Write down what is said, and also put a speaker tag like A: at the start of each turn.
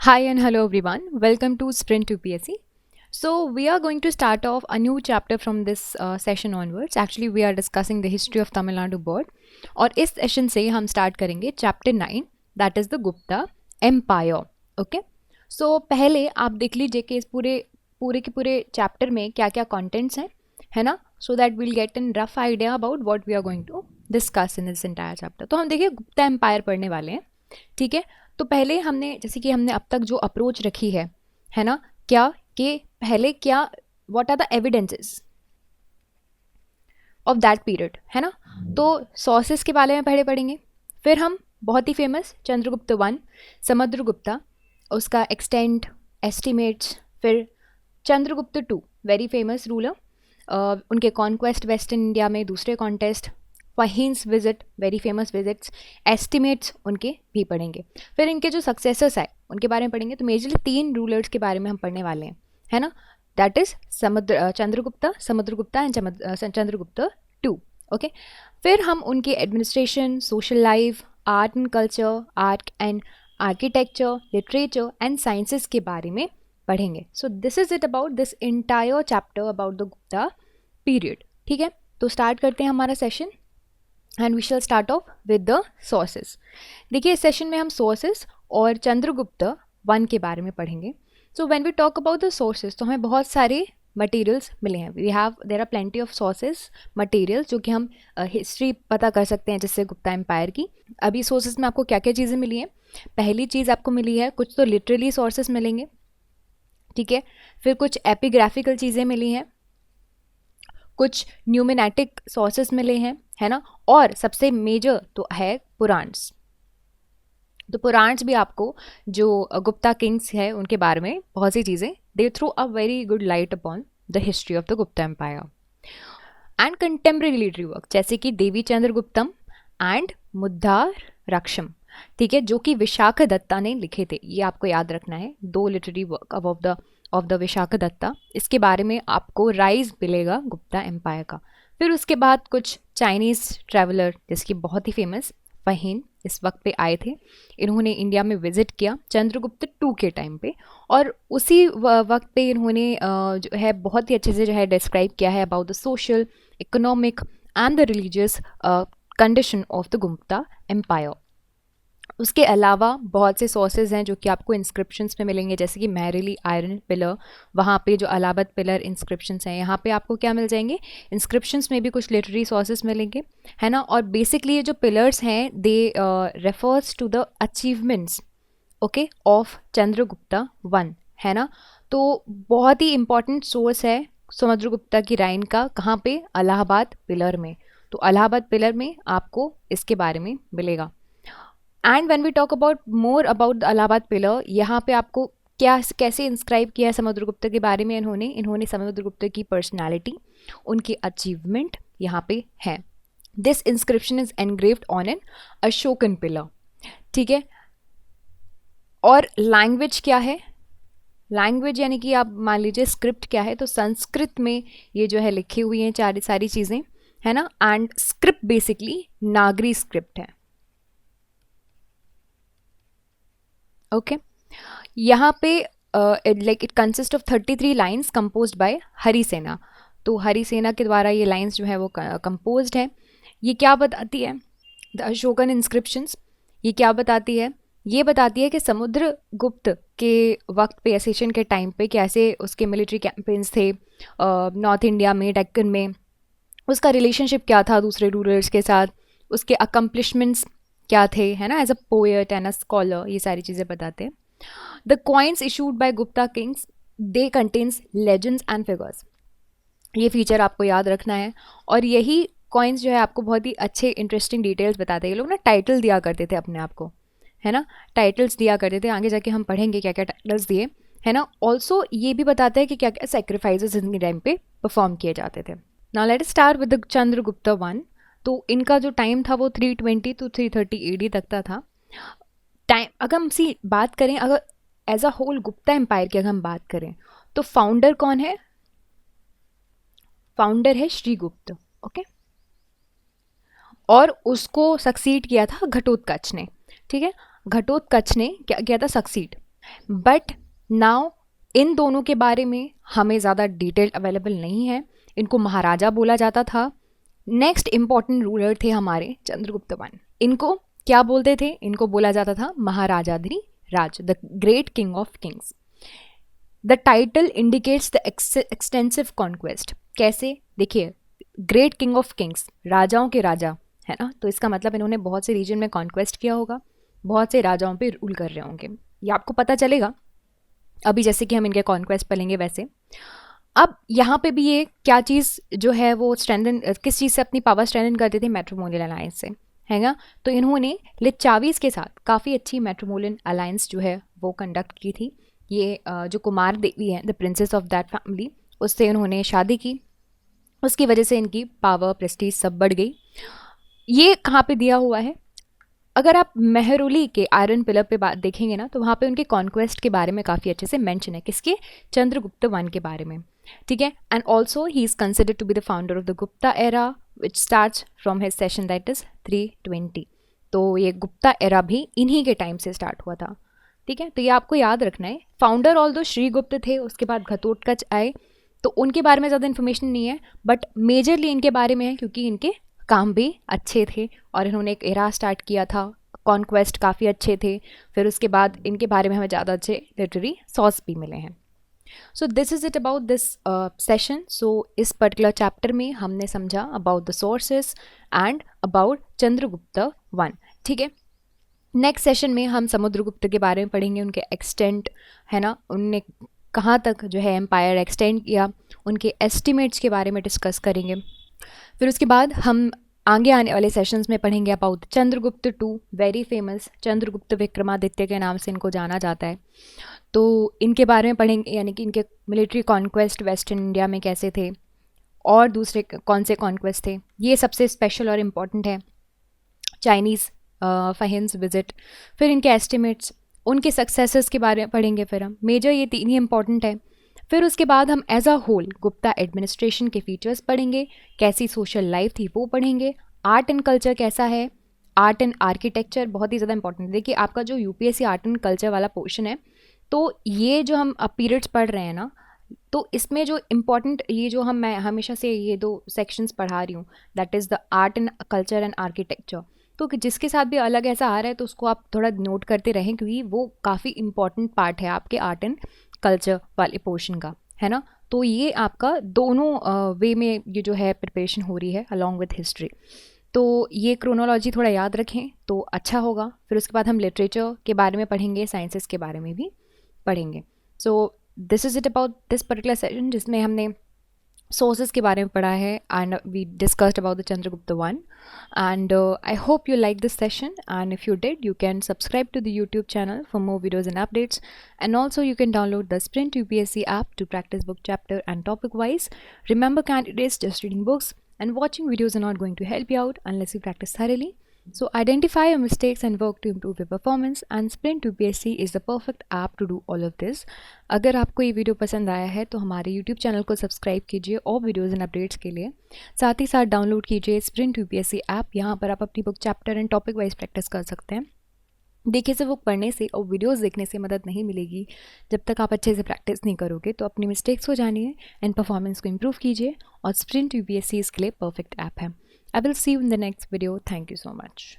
A: Hi and hello everyone. Welcome to Sprint to PSC. So we are going to start off a new chapter from this session onwards. Actually, we are discussing the history of Tamil Nadu board. और इस session से हम start करेंगे chapter 9 that is the Gupta empire. Okay, so पहले आप देख लीजिए कि इस पूरे पूरे के पूरे चैप्टर में क्या क्या कंटेंट्स हैं, है ना, so that will get an rough idea about what we are going to discuss in this entire chapter. तो हम देखिए गुप्ता एम्पायर पढ़ने वाले हैं. ठीक है, तो पहले हमने जैसे कि हमने अब तक जो अप्रोच रखी है ना, क्या कि पहले क्या what are the evidences of that period, है ना. तो सोर्सेस के बारे में पहले पढ़ेंगे. फिर हम बहुत ही फेमस चंद्रगुप्त वन, समुद्रगुप्ता, उसका एक्सटेंट, एस्टिमेट्स. फिर Chandragupta two, very famous ruler, उनके कॉन्क्वेस्ट वेस्टर्न इंडिया में, दूसरे contest, Fahien's visit, very famous visits, estimates उनके भी पढ़ेंगे. फिर इनके जो सक्सेसर्स आए उनके बारे में पढ़ेंगे. तो मेजरली 3 रूलर्स के बारे में हम पढ़ने वाले हैं, है ना. That is Chandragupta, Samudragupta and Chandragupta two. Okay, फिर हम उनके administration, social life, art and culture, art and architecture, literature and sciences के बारे में पढ़ेंगे. So this is it about this entire chapter about the Gupta period. ठीक है, तो स्टार्ट करते हैं हमारा session and we shall start off with the sources. देखिए, इस सेशन में हम सोर्सेज और चंद्रगुप्त वन के बारे में पढ़ेंगे. So when we talk about the sources, तो हमें बहुत सारे मटेरियल्स मिले हैं. There are plenty of sources material जो कि हम हिस्ट्री पता कर सकते हैं जिससे गुप्ता एम्पायर की. अभी सोर्सेज में आपको क्या क्या चीज़ें मिली हैं. पहली चीज़ आपको मिली है, कुछ तो लिटरली सोर्सेज मिलेंगे, ठीक है. फिर कुछ एपिग्राफिकल चीज़ें मिली हैं, कुछ न्यूमिनेटिक सोर्सेस मिले हैं, है ना. और सबसे मेजर तो है पुराण्स. तो पुराण्स भी आपको जो गुप्ता किंग्स है उनके बारे में बहुत सी चीज़ें, they throw a very good light upon the history of the Gupta empire. And contemporary literary work जैसे कि देवी चंद्र गुप्तम एंड मुद्दार रक्षम, ठीक है, जो कि विशाख दत्ता ने लिखे थे. ये आपको याद रखना है, 2 literary work of the Vishakhadatta. इसके बारे में आपको राइज मिलेगा गुप्ता एम्पायर का. फिर उसके बाद कुछ चाइनीज़ ट्रैवलर जिसकी बहुत ही फेमस फहीन इस वक्त पे आए थे. इन्होंने इंडिया में विजिट किया चंद्रगुप्त टू के टाइम पे, और उसी वक्त पे इन्होंने जो है बहुत ही अच्छे से जो है डिस्क्राइब किया है about the social, economic and the religious condition of the Gupta empire. उसके अलावा बहुत से सोर्सेज हैं जो कि आपको इंस्क्रिप्शंस में मिलेंगे, जैसे कि मैरिली आयरन पिलर, वहाँ पे जो अलाहाबाद पिलर इंस्क्रिप्शंस हैं, यहाँ पे आपको क्या मिल जाएंगे, इंस्क्रिप्शंस में भी कुछ लिटरेरी सोर्सेज मिलेंगे, है ना. और बेसिकली ये जो पिलर्स हैं they refers to the achievements, okay, of Chandragupta one, है ना. तो बहुत ही इंपॉर्टेंट सोर्स है समुद्रगुप्ता की राइन का, कहाँ पे, अलाहाबाद पिलर में. तो अलाहाबाद पिलर में आपको इसके बारे में मिलेगा. And when we talk about more about the Allahabad pillar, यहाँ पे आपको क्या कैसे इंस्क्राइब किया है समुद्रगुप्त के बारे में इन्होंने समुद्रगुप्त की पर्सनालिटी, उनकी अचीवमेंट यहाँ पे है. This inscription is engraved on an Ashokan pillar, ठीक है. और लैंग्वेज क्या है, लैंग्वेज यानी कि आप मान लीजिए स्क्रिप्ट क्या है, तो संस्कृत में ये जो है लिखी हुई हैं सारी चीज़ें, है ना. And script basically Nagari script है. ओके, यहाँ पे like it consist of 33 lines composed by Harisena. तो हरिसेना के द्वारा ये लाइन्स जो है वो कंपोज्ड है. ये क्या बताती है, द अशोकन इंस्क्रिप्शंस, ये क्या बताती है, ये बताती है कि समुद्रगुप्त के वक्त पे, एसेशन के टाइम पे, कैसे उसके मिलिट्री कैंपेन्स थे नॉर्थ इंडिया में, डेक्कन में, उसका रिलेशनशिप क्या था दूसरे रूलर्स के साथ, उसके अकम्पलिशमेंट्स क्या थे, है ना, as a poet and a scholar, ये सारी चीज़ें बताते हैं. The coins issued by Gupta kings, they contains legends and figures. ये फीचर आपको याद रखना है. और यही कॉइन्स जो है आपको बहुत ही अच्छे इंटरेस्टिंग डिटेल्स बताते हैं. ये लोग ना टाइटल दिया करते थे अपने आप को, है ना, टाइटल्स दिया करते थे. आगे जाके हम पढ़ेंगे क्या क्या टाइटल्स दिए, है ना. ऑल्सो ये भी बताते हैं कि क्या क्या सेक्रीफाइसेस इनके टाइम पे परफॉर्म किए जाते थे. Now let us start with the Chandragupta one. तो इनका जो टाइम था वो 320 टू 330 AD तक का था टाइम. अगर हम सी बात करें, अगर as a whole Gupta empire की अगर हम बात करें, तो फाउंडर कौन है, फाउंडर है श्रीगुप्त, ओके. और उसको सक्सीड किया था घटोत्कच ने, ठीक है. घटोत्कच ने क्या किया था, सक्सीड, बट नाउ इन दोनों के बारे में हमें ज़्यादा डिटेल अवेलेबल नहीं है। इनको महाराजा बोला जाता था। नेक्स्ट इम्पॉर्टेंट रूलर थे हमारे चंद्रगुप्त वन। इनको क्या बोलते थे? इनको बोला जाता था महाराजाधिराज, the great king of kings. The title indicates the extensive conquest. कैसे? देखिए, ग्रेट किंग ऑफ किंग्स, राजाओं के राजा, है ना, तो इसका मतलब इन्होंने बहुत से रीजन में कॉन्क्वेस्ट किया होगा, बहुत से राजाओं पे रूल कर रहे होंगे। ये आपको पता चलेगा अभी, जैसे कि हम इनके कॉन्क्वेस्ट पढ़ेंगे वैसे। अब यहाँ पे भी ये क्या चीज़ जो है वो स्ट्रेंथन, किस चीज़ से अपनी पावर स्ट्रेंथन करते थे? मैट्रिमोनियल अलायंस से, है ना। तो इन्होंने लिच्चावीज़ के साथ काफ़ी अच्छी मैट्रिमोनियल अलायंस जो है वो कंडक्ट की थी। ये जो कुमार देवी है, the princess of that family, उससे उन्होंने शादी की। उसकी वजह से इनकी पावर, प्रेस्टीज सब बढ़ गई। ये कहाँ पे दिया हुआ है? अगर आप मेहरौली के आयरन पिलर पे बात देखेंगे ना, तो वहाँ पे उनके कॉन्क्वेस्ट के बारे में काफ़ी अच्छे से मेंशन है। किसके? चंद्रगुप्त वन के बारे में, ठीक है। And also he is considered to be the founder of the Gupta era which starts from his session that is 320। तो ये गुप्ता एरा भी इन्हीं के टाइम से स्टार्ट हुआ था, ठीक है। तो ये आपको याद रखना है। फाउंडर ऑल दो श्रीगुप्त थे, उसके बाद घटोत्कच आए, तो उनके बारे में ज़्यादा इन्फॉर्मेशन नहीं है, बट मेजरली इनके बारे में है क्योंकि इनके काम भी अच्छे थे और इन्होंने एक एरा स्टार्ट किया था। कॉन्क्वेस्ट काफ़ी अच्छे थे। फिर उसके बाद इनके बारे में हमें ज़्यादा अच्छे लिटरेरी सोर्स भी मिले हैं। So this is it about this session. So इस पर्टिकुलर चैप्टर में हमने समझा about the sources and about Chandragupta one, ठीक है। नेक्स्ट सेशन में हम समुद्रगुप्त के बारे में पढ़ेंगे, उनके एक्सटेंट, है ना, उनने कहाँ तक जो है एम्पायर एक्सटेंड किया, उनके एस्टिमेट्स के बारे में डिस्कस करेंगे। फिर उसके बाद हम आगे आने वाले सेशंस में पढ़ेंगे about Chandragupta two, very famous Chandragupta Vikramaditya के नाम से इनको जाना जाता है। तो इनके बारे में पढ़ेंगे, यानी कि इनके मिलिट्री कॉन्क्वेस्ट वेस्टर्न इंडिया में कैसे थे और दूसरे कौन से कॉन्क्वेस्ट थे, ये सबसे स्पेशल और इम्पॉर्टेंट है। चाइनीज़ फ़हिन्स विजिट, फिर इनके एस्टिमेट्स, उनके सक्सेसेस के बारे में पढ़ेंगे। फिर हम मेजर ये तीन ही इंपॉर्टेंट है। फिर उसके बाद हम as a whole Gupta administration के फीचर्स पढ़ेंगे, कैसी सोशल लाइफ थी वो पढ़ेंगे, आर्ट एंड कल्चर कैसा है, आर्ट एंड आर्किटेक्चर बहुत ही ज़्यादा इंपॉर्टेंट है। देखिए, आपका जो यूपीएससी आर्ट एंड कल्चर वाला पोर्शन है, तो ये जो हम पीरियड्स पढ़ रहे हैं ना, तो इसमें जो इम्पॉर्टेंट, ये जो मैं हमेशा से ये दो सेक्शंस पढ़ा रही हूँ, that is the art and culture and architecture. तो जिसके साथ भी अलग ऐसा आ रहा है तो उसको आप थोड़ा नोट करते रहें, क्योंकि वो काफ़ी इंपॉर्टेंट पार्ट है आपके आर्ट एंड कल्चर वाले पोर्शन का, है ना। तो ये आपका दोनों वे में ये जो है प्रिपरेशन हो रही है अलॉन्ग विथ हिस्ट्री। तो ये क्रोनोलॉजी थोड़ा याद रखें तो अच्छा होगा। फिर उसके बाद हम लिटरेचर के बारे में पढ़ेंगे, साइंसेस के बारे में भी पढ़ेंगे। So this is it about this particular session, जिसमें हमने सोर्सेज के बारे में पढ़ा है and we discussed about the Chandragupta one. And I hope you like this session, and if you did, you can subscribe to the YouTube channel for more videos and updates, and also you can download the Sprint UPSC app to practice book chapter and topic wise. Remember, candidates, just reading books and watching videos are not going to help you out unless you practice thoroughly. So identify your mistakes and work to improve your performance, and Sprint UPSC is the perfect app to do all of this. अगर आपको ये video पसंद आया है तो हमारे YouTube channel को subscribe कीजिए और वीडियोज़ एंड अपडेट्स के लिए। साथ ही साथ डाउनलोड कीजिए स्प्रिंट यूपीएससी ऐप। यहाँ पर आप अपनी book chapter and topic wise practice कर सकते हैं। देखिए, से बुक पढ़ने से और वीडियोस देखने से मदद नहीं मिलेगी जब तक आप अच्छे से प्रैक्टिस नहीं करोगे। तो अपनी मिस्टेक्स को जानिए एंड परफॉर्मेंस को इम्प्रूव कीजिए, और स्प्रिंट यूपीएससी इसके लिए परफेक्ट ऐप है। I will see you in the next video. Thank you so much.